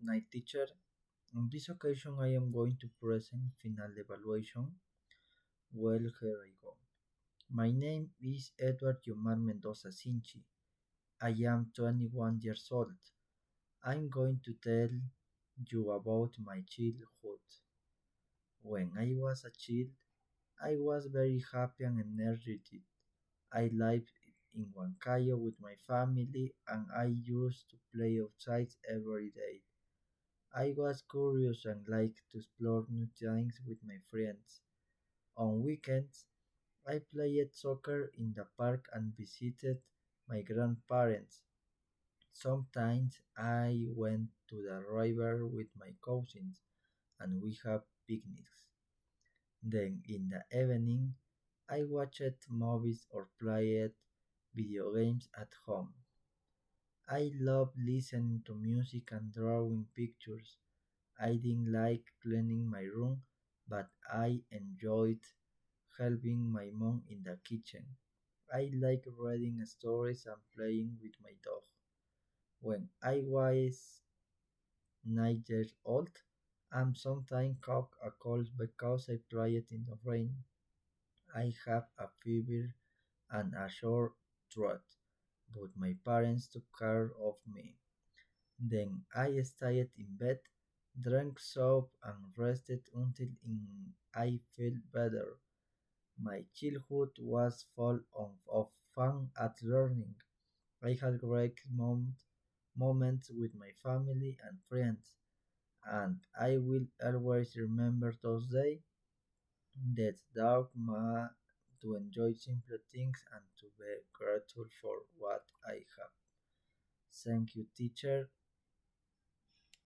night, teacher. On this occasion, I am going to present final evaluation. Well, here I go. My name is Edward Yomar Mendoza Sinchi. I am 21 years old. I'm going to tell you about my childhood. When I was a child, I was very happy and energetic. I lived in Huancayo with my family and I used to play outside every day. I was curious and liked to explore new things with my friends. On weekends, I played soccer in the park and visited my grandparents. Sometimes I went to the river with my cousins and we had picnics. Then in the evening, I watched movies or played video games at home. I loved listening to music and drawing pictures. I didn't like cleaning my room, but I enjoyed helping my mom in the kitchen. I like reading stories and playing with my dog. When I was 9 years old, I sometimes caught a cold because I played in the rain. I have a fever and a sore throat, but my parents took care of me. Then I stayed in bed, drank soup, and rested until I felt better. My childhood was full of fun and learning. I had great moments with my family and friends, and I will always remember those days that taught me to enjoy simple things and to be grateful for what I have. Thank you, teacher.